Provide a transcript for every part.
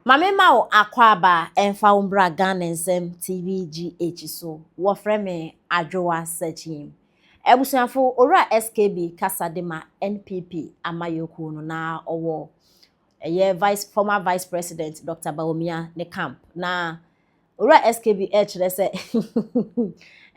Mame ma akwaba emfa umbra Ghana TVGH so wo frame adwowa searching ebusuafo ora SKB kasadema NPP amayoku no na owo former vice president Dr. Bawumia ne camp na ora SKB kire se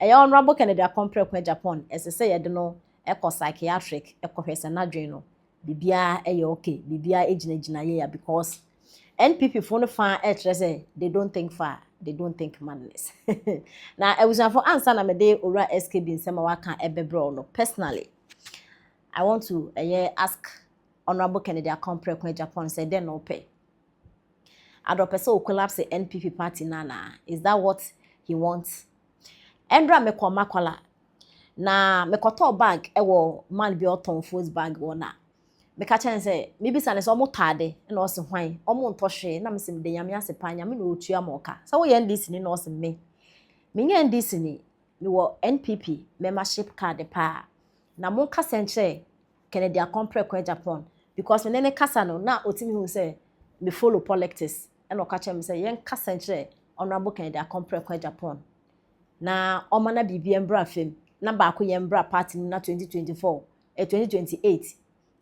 honorable Kennedy Akompre kwa Japan se ye de no psychiatric hwese nadwen no bibia okay bibia ejinagina ye ya because NPP for no far say they don't think far, they don't think madness. Now I was for answer na me dey ora SKB nsema waka ebebro no. Personally, I want to ask Honorable Kennedy Akompre kwa Japan say they no pay. Adopese collapse the NPP party nana. Is that what he wants? Endra me kwa makwala na me koto bag ewo man bi oton foes bag wona. Me ka chen say maybe san so mo tade na o se hwan o mo ntohwe na me se me de nyame ase pa nyame na otua mo ka so wo ye ndisi ni na o se me nya ndisi ni me wo NPP membership card pa na mo ka senche Kennedy Akompre kwa Japan because me ne kasa no na otimi hu say me follow politics and o ka chen me say yen ka senche Honorable Kennedy Akompre kwa Japan na o mana bibia mbra fem na ba ko ye mbra party na 2024 2028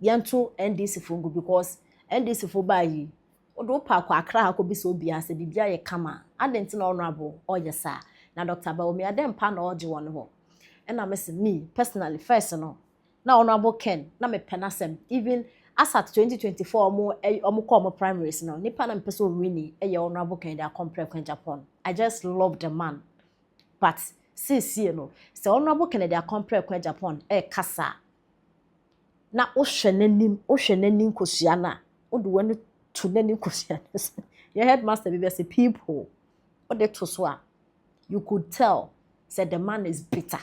yanto NDC fungu because NDC for bayi odo pa kwa akra ha ko bi so bia se bibia ye kama adenti na honorable oyesa na Dr. Bawumia adem pa na oje won ho and na me personally first no na honorable Ken na me penasem even as at 2024 omo ko primaries no nipa na mpese owini ye honorable Ken da compare kwa Japan. I just love the man but see no so honorable Ken da compare kwa Japan kasa na ohwenanim kosua na odu wani to nanim kosua your headmaster be say people what they to so you could tell said the man is bitter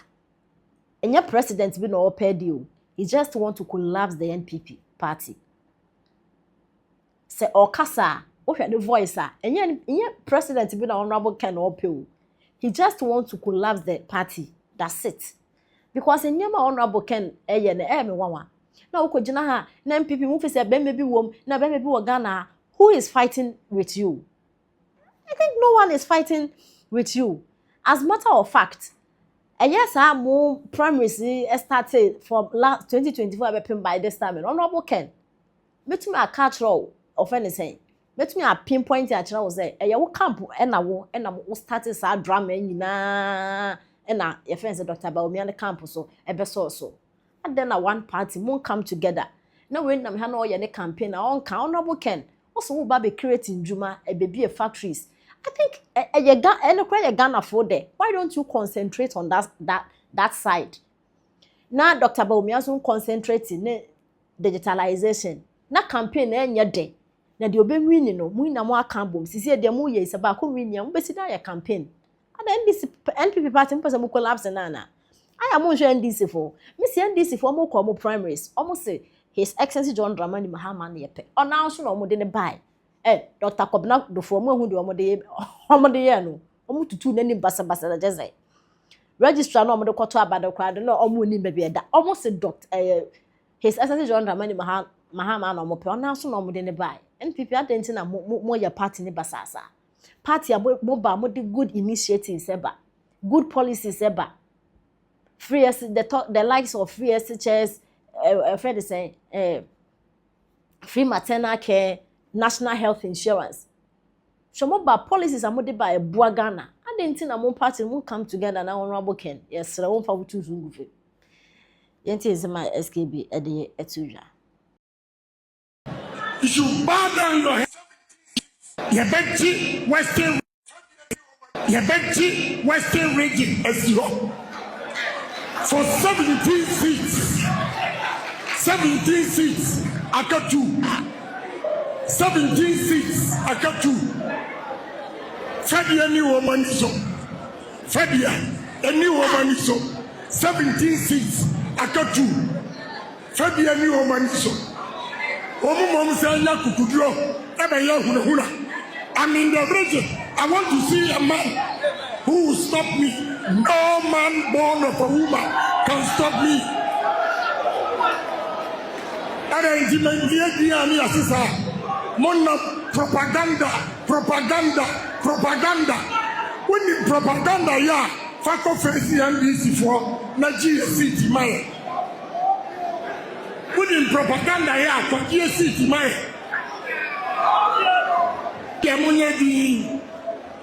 and your president be no pay deal he just want to collapse the NPP party say okasa ohwe the voice and your president be no honorable Ken opel he just want to collapse the party that's it because in your honorable Ken na me wanwa na ukojina ha na MPP mu fi say be maybe wom na be maybe wo Ghana who is fighting with you? I think no one is fighting with you. As matter of fact, yes, mo primaries started from last 2024 by this time. Honorable Ken, met me a catch roll of anything. Met me a pinpoint at you say, wo camp na wo started sa drama nyina na your friends Dr. Bawumia the camp so so. And then one party won't come together. No when I'm having all your campaign on Honorable Ken. Also, we'll be creating Juma a baby factories. I think a Ghana for there. Why don't you concentrate on that side? Now, Dr. Bawumia soon concentrate in digitalization. Na campaign your day. Now the obe winning no, we na more campaign. See the mu ye is about winning. We see that campaign. And then this NPP party person will collapse nana. I am on NDC for. Miss NDC for more common primaries. Almost say His Excellency John Dramani Mahama yepe. Announce no mo de buy. Dr. Kobna do for mo hu de omo de ye no. Omo tutu nani basa na jeze. Registrar no omo de kwoto abada kwa de no omo ni bebe da. Almost say His Excellency John Dramani Mahama no mo pe announce no omo de buy. NPP atenti na mo ya party ni basasa. Party mo ba mo de good initiatives eba. Good policies eba. Free the likes of free SHS, friend is saying, free maternal care, national health insurance. So more policies are made by a Ghana. I didn't think that party won't come together now. Honorable Ken, yes, I won't forward to Zungu. Yenti is my SKB at the Etuja. You should bow down your head. Western region as you for 17 seats. 17 seats, I got two. 17 seats, I got two. Fabia, new woman is so. Fabia, a new woman is so. 17 seats, I got two. Fabia, new woman is so. Mom said, I'm in the region. I want to see a man who will stop me. No man born of a woman can stop me. And I intimate the assessor. Mona propaganda. When the propaganda ya fako face NBC for na GSC timaye. When the propaganda ya for GSC timaye. Kemunye di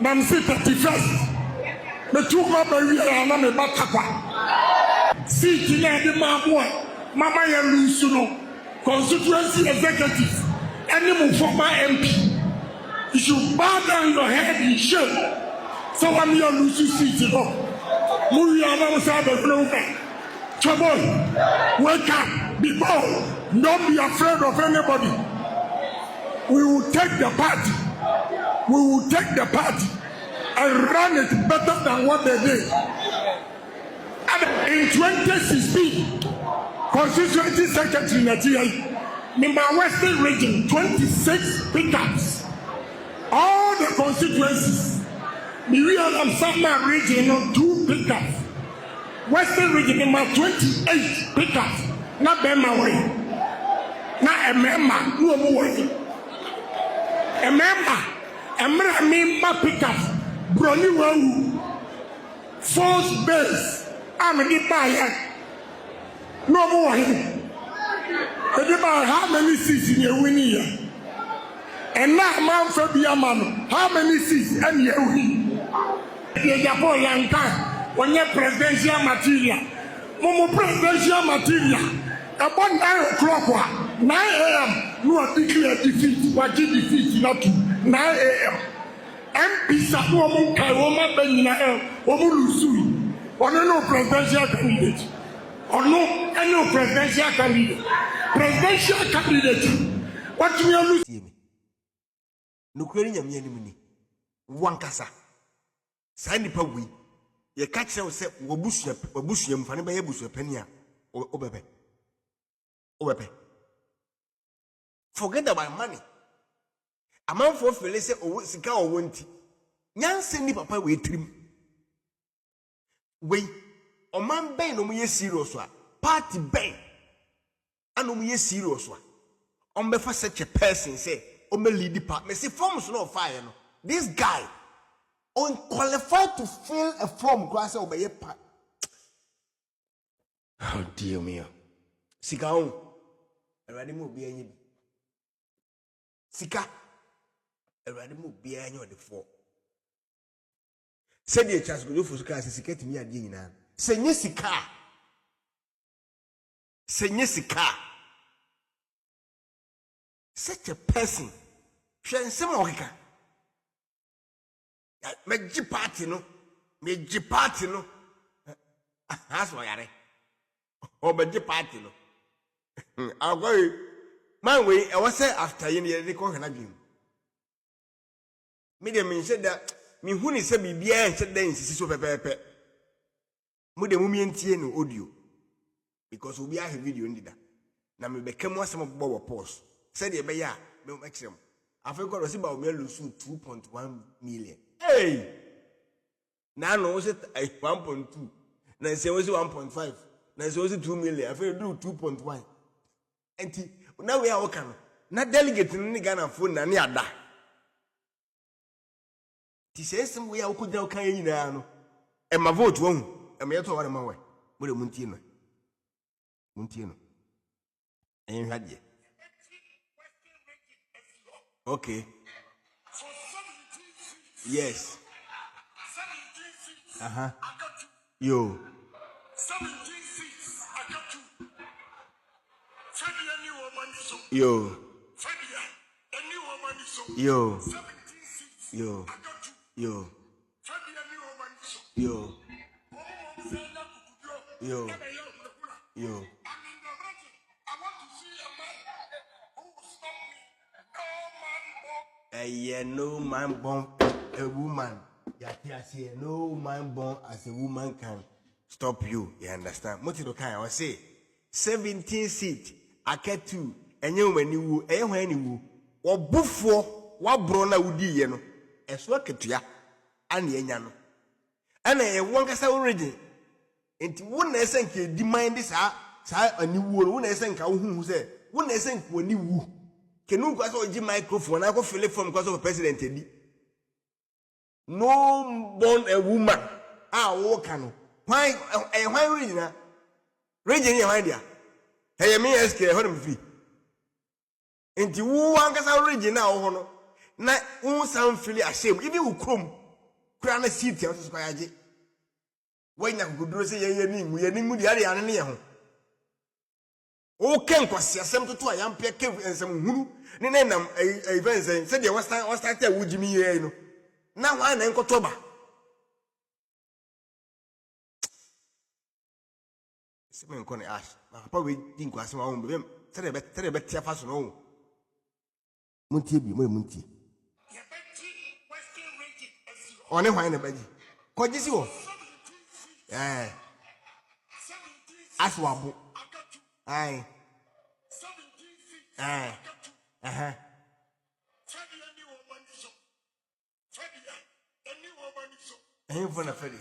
Namsi 31st. Me tukma bawi ya na me batakwa. Seat na de mama ya lusu no constituency executive any former MP. You should bow down your head in shame. So I'm your lusu seat no. Mu ya na musa be no me. Trouble. Wake up. Be bold. Don't be afraid of anybody. We will take the party. We will take the party and run it better than what they did. And in 2016, Constituency Secretary Nigeria, in my Western region, 26 pickups. All the constituencies, Miriam and Sama region, 2 pickups. Western region, in my 28 pickups. Not Bema way. Not a member, no more. A member, pickups. Brony Wawu, Force Base. I'm a buyer. No more. How many seats in your winning year? And now, man, for the man, how many seats in your win? You're a young time when you're presidential material. Momo presidential material. About 9 o'clock, 9 a.m. No declare defeat. What did defeat? Not 9 a.m. MP Samuel Kaiwoma Benina Omulusui. Or no presidential candidate. Or no presidential candidate. Presidential candidate. What do you lose? No querying your enemy. One cassa. Sandy Pawee. Ye catch yourself, Wabusham, Fanny by Bush, Penia, or Obepe. Forget about money. A man for Felice or Sika or Winty. Yan send papa we trim. We, or man bang no me serious one. Party bang. And no me serious one. On before such a person say, O me lead department, say forms no fire. No. This guy, unqualified to fill a form, grass over a part. Oh dear me. Sika on. Already move be any. Sika. Already move be any of the 4. Said the chance go for Sika, Sika to me at dinner. Say Sika. Say Sika. Such a person. She and some Mohica. Make party no. Make party no. That's why I. Oh, but the party no. I'll go. My way, I was say after you they call her again. Medium said that me who is a BBI and said then is so pepe. Mude mummy no audio. Because we have a video in that. Now me became one some of Bob post. Said the beya, no maximum. I forgot was about me lose 2.1 million. Hey! Now no was it 1.2. Now say was 1.5. Now say was 2 million. I feel do 2.1. And now we are working. Not delegate in Ghana phone and yada. He says some way I could now carry now. And my vote won't. And me to one of my way. But a Muntino. And you had ye. Okay. Yes. Yo. 17 seats. I got 2. Yo. Yo. 17 seats. Yo. I got 2. Yo. Yo. Yo. Yo. I want to see a man who will stop me. No man born a woman. No man born as a woman can stop you. You understand? What you can I say? 17 seats. I get 2. And you when you when you or before what brona would you know? As work at ya and yano. And I want us already. Into one essence demand this a new wool, one essence who say, one essence when you woo. Kenu kwa so ji microphone na ko file form kwa so president edi. No born a woman. Wo kanu. Why region region ye why dia. Hey me SK ho dem free. Enti wo ankasa region na wo ho no. Na wo san feel ashamed. Even wo krom kura na seat ya so kwa yaje. Wanya kuguduro se ye ni mu dia ya ne ye ho. O ken kwase asem toto ayampe kev ensem hunu ne na nam events say de was start wujimi ye no. Na wa na nkotoba. Sime nko ne ash. Papa we din kwase wa wo be tere be tia fa so no. Muntie bi mo muntie. One hwan na baji. Ko gisi wo. Aswabo. Aye. 17 feet. Ain't for the Freddy.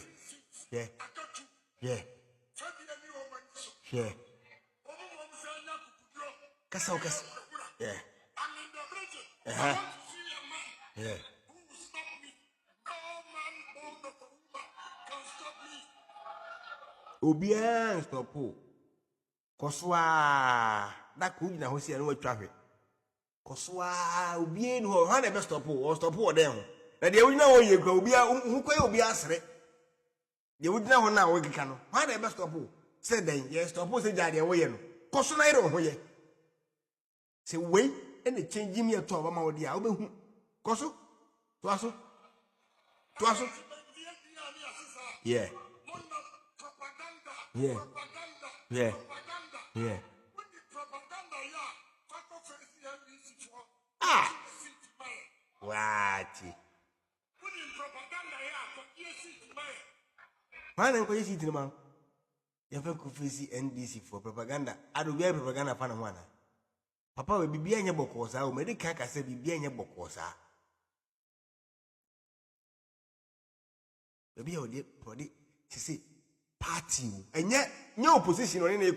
Yeah. Yeah. Yeah. Kasa. Yeah. Yeah. Obian stop. Koswa da ku gina ho sia no watwa koswa obie no ho na be stop o den ho na de wugina ho ye kwa obia hu kwa obia asre de wugina ho na wo kika no ha na be stop o se den ye stop o se jade wo ye no koso na ire ho ye se we ene change me to ba ma wo dia wo be hu koso to aso yeah yeah yeah yeah. What? Man, I'm going to see the man. You have to face NDC for propaganda. I do be propaganda for one. Papa will be behind your bokosa, or medical can say be behind your bokosa. Maybe I did body to say party, and yet no opposition or any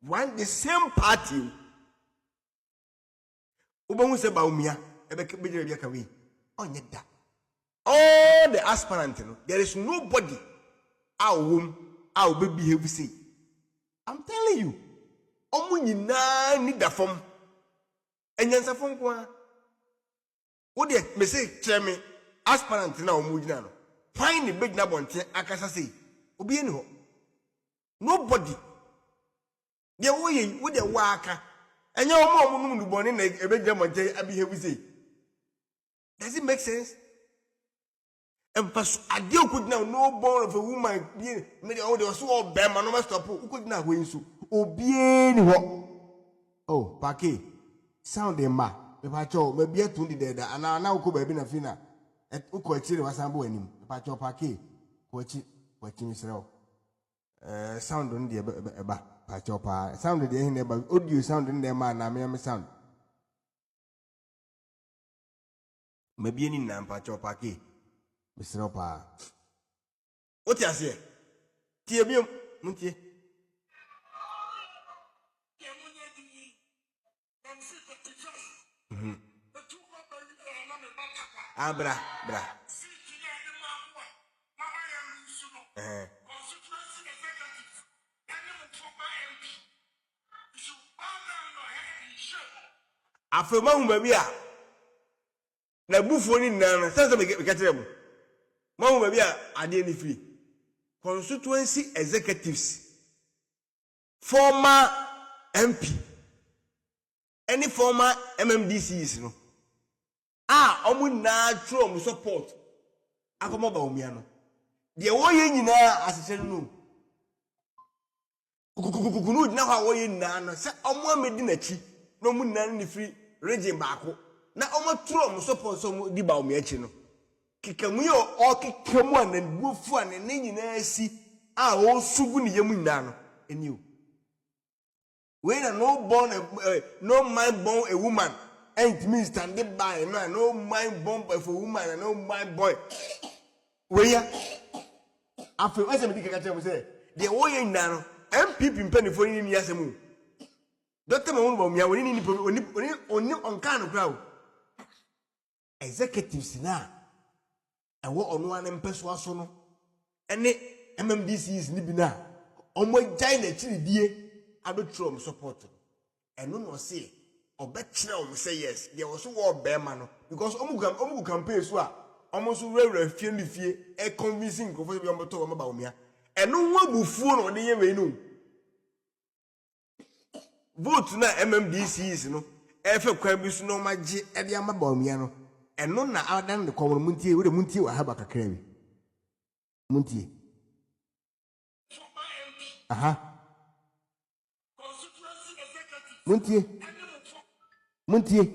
one the same party. Ubamu se baumia, ebe bidire biaka we. Onye da. All the aspirants, there is nobody our baby behave say. I'm telling you. Omu nyina ni da fom. Enyansa fom kwa. Wo de me say tell me aspirant na omu gina no. Find the big na bonte akasa say. Obi eni ho. Nobody. They wo de waka. Enya omu num boni na ebe gina bonte behave say. Does it make sense? And first, I deal with now no born of a woman being made all the so bad man no stop. Who could not win so? Obien what? Oh, Paki, sound a ma. The pacho may be a 20 dead, and I now could have been a fina. At Ukochi was Sambo and him. The pacho Paki, watching Israel. Sound on the pacho pa. Sounded the end about audio sound in their man. I may sound. Maybe any name pacho Paki. Mr. Opa. What you say? Tia biom, muntie. Bra. Afema humbabi a na bufo ni nana sasa me katiremu. Mamu baby ade ni free. Constituency executives, former MP, any former MMDCs no. Omu na tro support. Akomo ba omia no. De wo ye nyina asese no. Kukukukunu na ho wo ye nyina no. Se omu amedi na chi. No mu na ni free region baako. Na omu tro support so di ba omia chi no. Kikamuyo o kikamu an bufu an ne nyina si o sugu ne yamu nyina no eniu when no born no mind born a woman ain't mean standing by no mind born for a woman and no mind boy we ya afi we say me dikaka tell me say the wo ye nyina no MPP mpanifo ni asemu Doctor Mamun Bomia, only on can crowd. Executives now. And what on one empesoasono. And MMDC is Nibina. On my giant chili dear, I don't throw support. And no one say, or bet say yes, there was a war bear man. Because Omu campaign swap. Almost very fear, a convincing comfortable talk about me. And no one will phone on the year. Vote na MMDC no efe kwabi so no magye e de amabawmia no eno na adan de kwon muntie we de muntie wa haba kakra bi muntie aha muntie